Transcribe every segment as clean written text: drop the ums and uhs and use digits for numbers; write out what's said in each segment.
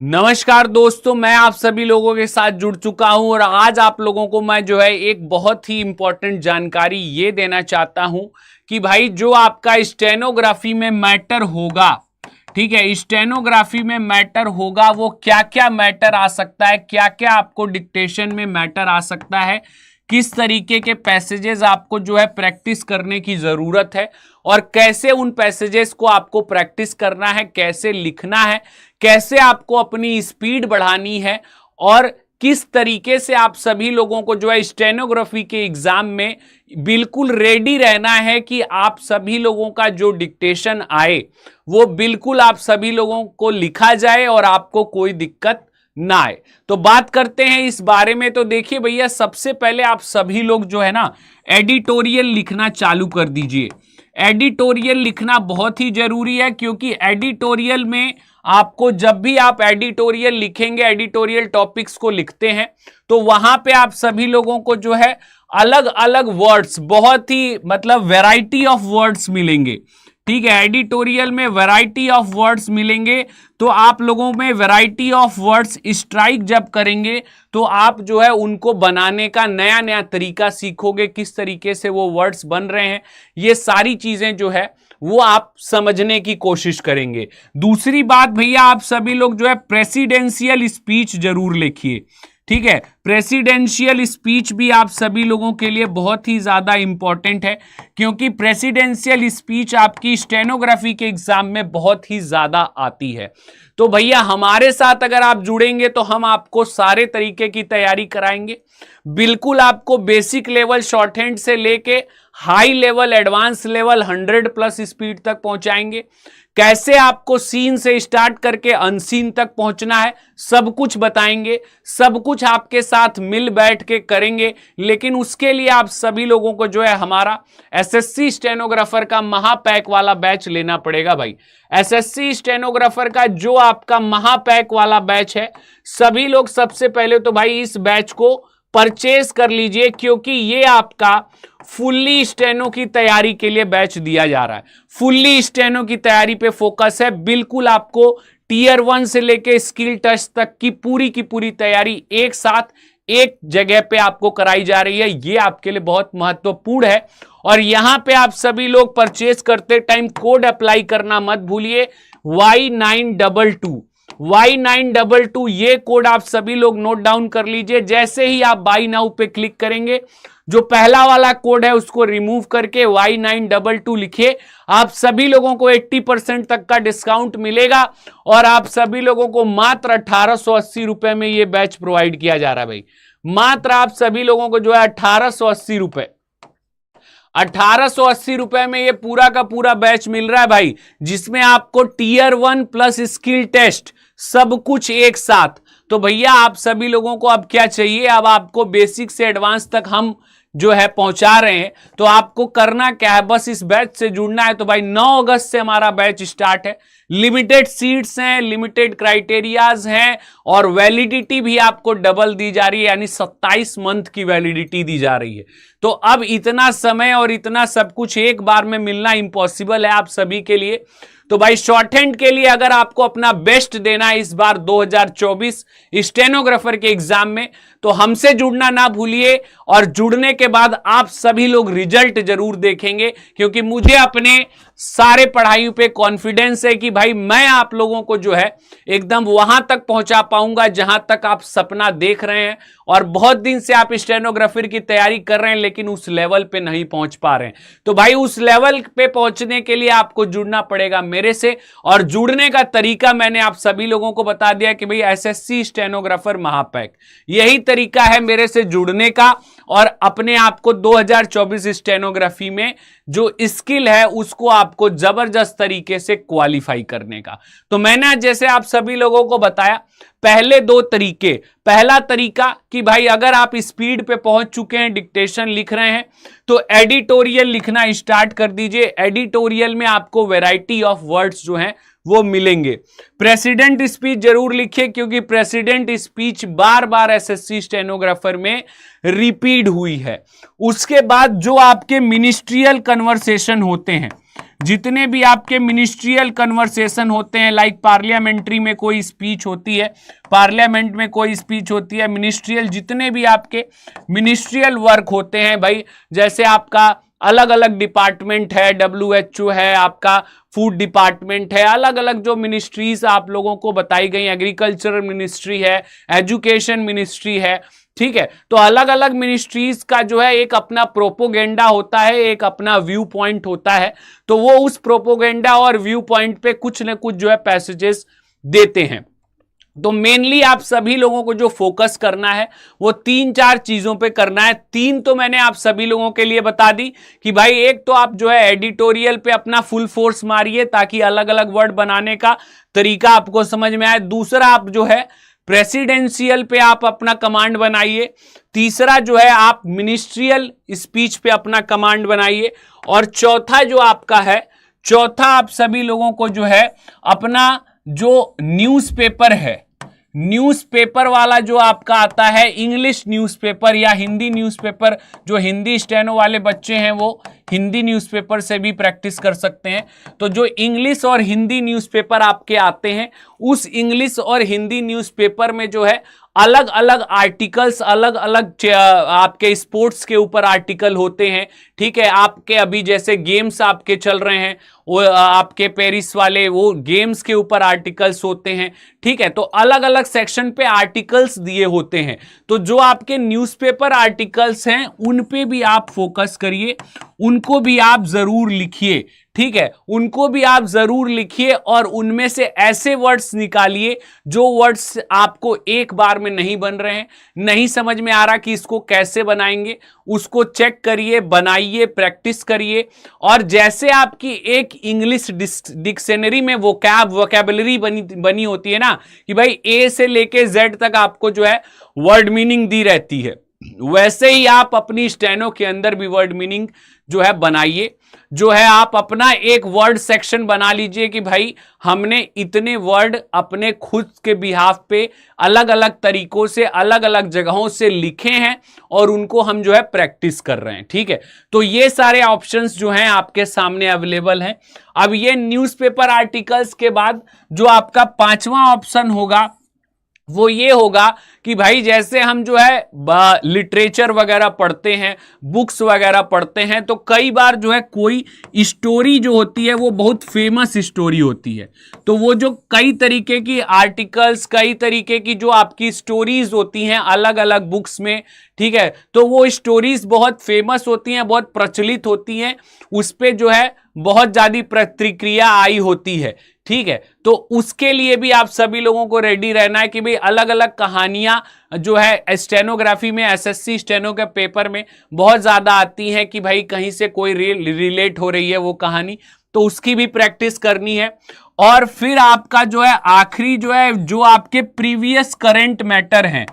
नमस्कार दोस्तों, मैं आप सभी लोगों के साथ जुड़ चुका हूं और आज आप लोगों को मैं जो है एक बहुत ही इंपॉर्टेंट जानकारी ये देना चाहता हूं कि भाई जो आपका स्टेनोग्राफी में मैटर होगा, ठीक है, स्टेनोग्राफी में मैटर होगा वो क्या क्या मैटर आ सकता है, क्या क्या आपको डिक्टेशन में मैटर आ सकता है, किस तरीके के पैसेजेस आपको जो है प्रैक्टिस करने की जरूरत है और कैसे उन पैसेजेस को आपको प्रैक्टिस करना है, कैसे लिखना है, कैसे आपको अपनी स्पीड बढ़ानी है और किस तरीके से आप सभी लोगों को जो है स्टेनोग्राफी के एग्जाम में बिल्कुल रेडी रहना है कि आप सभी लोगों का जो डिक्टेशन आए वो बिल्कुल आप सभी लोगों को लिखा जाए और आपको कोई दिक्कत ना आए। तो बात करते हैं इस बारे में। तो देखिए भैया, सबसे पहले आप सभी लोग जो है ना एडिटोरियल लिखना चालू कर दीजिए। एडिटोरियल लिखना बहुत ही जरूरी है क्योंकि एडिटोरियल में आपको जब भी आप एडिटोरियल लिखेंगे, एडिटोरियल टॉपिक्स को लिखते हैं तो वहां पे आप सभी लोगों को जो है अलग अलग वर्ड्स, बहुत ही मतलब वैरायटी ऑफ वर्ड्स मिलेंगे। ठीक है, एडिटोरियल में वैरायटी ऑफ वर्ड्स मिलेंगे तो आप लोगों में वैरायटी ऑफ वर्ड्स स्ट्राइक जब करेंगे तो आप जो है उनको बनाने का नया नया तरीका सीखोगे, किस तरीके से वो वर्ड्स बन रहे हैं, ये सारी चीजें जो है वो आप समझने की कोशिश करेंगे। दूसरी बात भैया, आप सभी लोग जो है प्रेसिडेंशियल स्पीच जरूर लिखिए। ठीक है, प्रेसिडेंशियल स्पीच भी आप सभी लोगों के लिए बहुत ही ज्यादा इंपॉर्टेंट है क्योंकि प्रेसिडेंशियल स्पीच आपकी स्टेनोग्राफी के एग्जाम में बहुत ही ज्यादा आती है। तो भैया हमारे साथ अगर आप जुड़ेंगे तो हम आपको सारे तरीके की तैयारी कराएंगे, बिल्कुल आपको बेसिक लेवल शॉर्ट हैंड से लेके high level advance level 100+ speed तक पहुंचाएंगे। कैसे आपको सीन से स्टार्ट करके अनसीन तक पहुंचना है सब कुछ बताएंगे, सब कुछ आपके साथ मिल बैठ के करेंगे। लेकिन उसके लिए आप सभी लोगों को जो है हमारा एसएससी स्टेनोग्राफर का महापैक वाला बैच लेना पड़ेगा भाई। एसएससी स्टेनोग्राफर का जो आपका महापैक वाला बैच है, सभी लोग सबसे पहले तो भाई इस बैच को परचेज कर लीजिए क्योंकि ये आपका फुल्ली स्टेनो की तैयारी के लिए बैच दिया जा रहा है। फुल्ली स्टेनो की तैयारी पे फोकस है, बिल्कुल आपको टीयर 1 से लेके स्किल टेस्ट तक की पूरी तैयारी एक साथ एक जगह पे आपको कराई जा रही है। ये आपके लिए बहुत महत्वपूर्ण है और यहां पे आप सभी लोग परचेज करते टाइम कोड अप्लाई करना मत भूलिए, Y922 Y922 ये कोड आप सभी लोग नोट डाउन कर लीजिए। जैसे ही आप बाय नाउ पे क्लिक करेंगे, जो पहला वाला कोड है उसको रिमूव करके Y922 लिखिए। आप सभी लोगों को 80% तक का डिस्काउंट मिलेगा और आप सभी लोगों को मात्र 1880 रुपए में ये बैच प्रोवाइड किया जा रहा है भाई। मात्र आप सभी लोगों को जो है 1880 रुपए में ये पूरा का पूरा बैच मिल रहा है भाई, जिसमें आपको टीयर 1 प्लस स्किल टेस्ट सब कुछ एक साथ। तो भैया आप सभी लोगों को अब क्या चाहिए, अब आपको बेसिक से एडवांस तक हम जो है पहुंचा रहे हैं। तो आपको करना क्या है, बस इस बैच से जुड़ना है। तो भाई 9 अगस्त से हमारा बैच स्टार्ट है, लिमिटेड सीट्स हैं, लिमिटेड क्राइटेरियाज हैं और वैलिडिटी भी आपको डबल दी जा रही है, यानी 27 मंथ की वैलिडिटी दी जा रही है। तो अब इतना समय और इतना सब कुछ एक बार में मिलना इम्पॉसिबल है आप सभी के लिए। तो भाई शॉर्ट हैंड के लिए अगर आपको अपना बेस्ट देना है इस बार 2024 स्टेनोग्राफर के एग्जाम में, तो हमसे जुड़ना ना भूलिए और जुड़ने के बाद आप सभी लोग रिजल्ट जरूर देखेंगे क्योंकि मुझे अपने सारे पढ़ाइयों पे कॉन्फिडेंस है कि भाई मैं आप लोगों को जो है एकदम वहां तक पहुंचा पाऊंगा जहां तक आप सपना देख रहे हैं। और बहुत दिन से आप स्टेनोग्राफर की तैयारी कर रहे हैं लेकिन उस लेवल पे नहीं पहुंच पा रहे हैं। तो भाई उस लेवल पे पहुंचने के लिए आपको जुड़ना पड़ेगा मेरे से, और जुड़ने का तरीका मैंने आप सभी लोगों को बता दिया कि भाई एसएससी स्टेनोग्राफर महापैक, यही तरीका है मेरे से जुड़ने का और अपने आप को 2024 स्टेनोग्राफी में जो स्किल है उसको आपको जबरदस्त तरीके से क्वालिफाई करने का। तो मैंने जैसे आप सभी लोगों को बताया पहले 2 तरीके, पहला तरीका कि भाई अगर आप स्पीड पे पहुंच चुके हैं, डिक्टेशन लिख रहे हैं, तो एडिटोरियल लिखना स्टार्ट कर दीजिए। एडिटोरियल में आपको वैरायटी ऑफ वर्ड्स जो हैं वो मिलेंगे। प्रेसिडेंट स्पीच जरूर लिखिए क्योंकि प्रेसिडेंट स्पीच बार बार एसएससी स्टेनोग्राफर में रिपीट हुई है। उसके बाद जो आपके मिनिस्ट्रियल कन्वर्सेशन होते हैं, जितने भी आपके मिनिस्ट्रियल कन्वर्सेशन होते हैं, लाइक पार्लियामेंट्री में कोई स्पीच होती है, पार्लियामेंट में कोई स्पीच होती है, मिनिस्ट्रियल जितने भी आपके मिनिस्ट्रियल वर्क होते हैं भाई, जैसे आपका अलग अलग डिपार्टमेंट है, WHO है, आपका फूड डिपार्टमेंट है, अलग अलग जो मिनिस्ट्रीज आप लोगों को बताई गई, एग्रीकल्चर मिनिस्ट्री है, एजुकेशन मिनिस्ट्री है, ठीक है। तो अलग अलग मिनिस्ट्रीज का जो है एक अपना प्रोपोगेंडा होता है, एक अपना व्यू पॉइंट होता है, तो वो उस प्रोपोगेंडा और व्यू पॉइंट पे कुछ न कुछ जो है पैसेजेस देते हैं। तो मेनली आप सभी लोगों को जो फोकस करना है वो 3-4 चीजों पे करना है। 3 तो मैंने आप सभी लोगों के लिए बता दी कि भाई एक तो आप जो है एडिटोरियल पे अपना फुल फोर्स मारिए ताकि अलग अलग वर्ड बनाने का तरीका आपको समझ में आए। दूसरा आप जो है प्रेसिडेंशियल पे आप अपना कमांड बनाइए। तीसरा जो है आप मिनिस्ट्रियल स्पीच पे अपना कमांड बनाइए। और चौथा जो आपका है, चौथा आप सभी लोगों को जो है अपना जो न्यूज़पेपर है, न्यूज़पेपर वाला जो आपका आता है इंग्लिश न्यूज़पेपर या हिंदी न्यूज़पेपर, जो हिंदी स्टेनो वाले बच्चे हैं वो हिंदी न्यूज़पेपर से भी प्रैक्टिस कर सकते हैं। तो जो इंग्लिश और हिंदी न्यूज़पेपर आपके आते हैं, उस इंग्लिश और हिंदी न्यूज़पेपर में जो है अलग अलग आर्टिकल्स, अलग अलग आपके स्पोर्ट्स के ऊपर आर्टिकल होते हैं, ठीक है। आपके अभी जैसे गेम्स आपके चल रहे हैं, वो आपके पेरिस वाले, वो गेम्स के ऊपर आर्टिकल्स होते हैं, ठीक है। तो अलग अलग सेक्शन पे आर्टिकल्स दिए होते हैं। तो जो आपके न्यूज़पेपर आर्टिकल्स हैं उन पे भी आप फोकस करिए, उनको भी आप जरूर लिखिए, ठीक है। उनको भी आप जरूर लिखिए और उनमें से ऐसे वर्ड्स निकालिए जो वर्ड्स आपको एक बार में नहीं बन रहे हैं, नहीं समझ में आ रहा कि इसको कैसे बनाएंगे, उसको चेक करिए, बनाइए, प्रैक्टिस करिए। और जैसे आपकी एक इंग्लिश डिक्शनरी में वोकैबुलरी बनी होती है ना कि भाई ए से लेके जेड तक आपको जो है वर्ड मीनिंग दी रहती है, वैसे ही आप अपनी स्टेनो के अंदर भी वर्ड मीनिंग जो है बनाइए। जो है आप अपना एक वर्ड सेक्शन बना लीजिए कि भाई हमने इतने वर्ड अपने खुद के बिहाफ पे अलग अलग तरीकों से, अलग अलग जगहों से लिखे हैं और उनको हम जो है प्रैक्टिस कर रहे हैं, ठीक है। तो ये सारे ऑप्शंस जो हैं आपके सामने अवेलेबल हैं। अब ये न्यूज़पेपर आर्टिकल्स के बाद जो आपका 5वां ऑप्शन होगा वो ये होगा कि भाई जैसे हम जो है लिटरेचर वगैरह पढ़ते हैं, बुक्स वगैरह पढ़ते हैं, तो कई बार जो है कोई स्टोरी जो होती है वो बहुत फेमस स्टोरी होती है। तो वो जो कई तरीके की आर्टिकल्स, कई तरीके की जो आपकी स्टोरीज होती हैं अलग अलग बुक्स में, ठीक है, तो वो स्टोरीज बहुत फेमस होती हैं, बहुत प्रचलित होती हैं, उस पे जो है बहुत ज्यादा प्रतिक्रिया आई होती है, ठीक है। तो उसके लिए भी आप सभी लोगों को रेडी रहना है कि भाई अलग अलग कहानियां जो है स्टेनोग्राफी में, SSC स्टेनो के पेपर में बहुत ज्यादा आती हैं कि भाई कहीं से कोई रिलेट हो रही है वो कहानी, तो उसकी भी प्रैक्टिस करनी है। और फिर आपका जो है आखिरी जो है जो आपके प्रीवियस करंट मैटर हैं,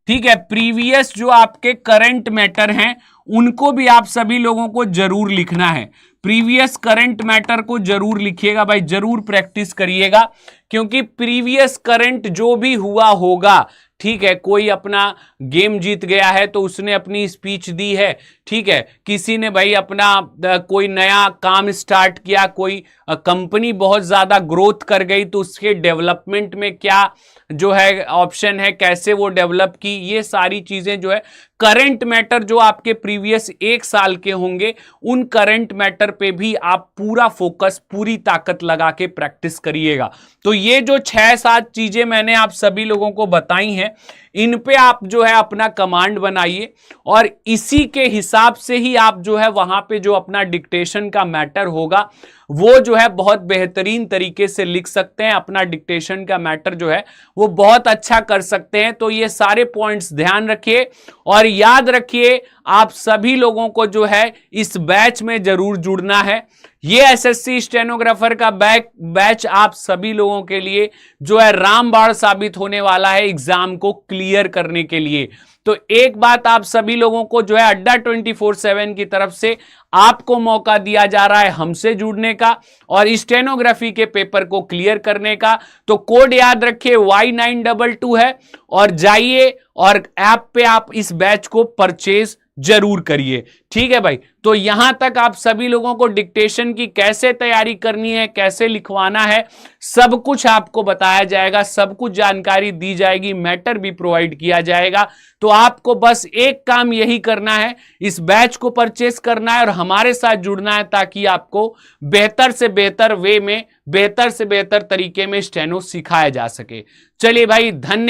ठीक है, प्रीवियस जो आपके करंट मैटर हैं उनको भी आप सभी लोगों को जरूर लिखना है। प्रीवियस करंट मैटर को जरूर लिखिएगा भाई, जरूर प्रैक्टिस करिएगा, क्योंकि प्रीवियस करंट जो भी हुआ होगा, ठीक है, कोई अपना गेम जीत गया है तो उसने अपनी स्पीच दी है, ठीक है, किसी ने भाई अपना कोई नया काम स्टार्ट किया, कोई कंपनी बहुत ज्यादा ग्रोथ कर गई तो उसके डेवलपमेंट में क्या जो है ऑप्शन है, कैसे वो डेवलप की, ये सारी चीजें जो है करंट मैटर जो आपके प्रीवियस 1 साल के होंगे उन करंट मैटर पे भी आप पूरा फोकस, पूरी ताकत लगा के प्रैक्टिस करिएगा। तो ये जो 6-7 चीजें मैंने आप सभी लोगों को बताई हैं, इन पे आप जो है अपना कमांड बनाइए और इसी के हिसाब से ही आप जो है वहां पे जो अपना डिक्टेशन का मैटर होगा वो जो है बहुत बेहतरीन तरीके से लिख सकते हैं, अपना डिक्टेशन का मैटर जो है वो बहुत अच्छा कर सकते हैं। तो ये सारे पॉइंट्स ध्यान रखिए और याद रखिए आप सभी लोगों को जो है इस बैच में जरूर जुड़ना है। ये SSC स्टेनोग्राफर का बैच आप सभी लोगों के लिए जो है रामबाण साबित होने वाला है एग्जाम को क्लियर करने के लिए। तो एक बात आप सभी लोगों को जो है अड्डा 24/7 की तरफ से आपको मौका दिया जा रहा है हमसे जुड़ने का और स्टेनोग्राफी के पेपर को क्लियर करने का। तो कोड याद रखिए Y922 है और जाइए और ऐप पे आप इस बैच को परचेज जरूर करिए। ठीक है भाई, तो यहां तक आप सभी लोगों को डिक्टेशन की कैसे तैयारी करनी है, कैसे लिखवाना है, सब कुछ आपको बताया जाएगा, सब कुछ जानकारी दी जाएगी, मैटर भी प्रोवाइड किया जाएगा। तो आपको बस एक काम यही करना है, इस बैच को परचेस करना है और हमारे साथ जुड़ना है, ताकि आपको बेहतर से बेहतर वे में, बेहतर से बेहतर तरीके में स्टेनो सिखाया जा सके। चलिए भाई, धन्यवाद।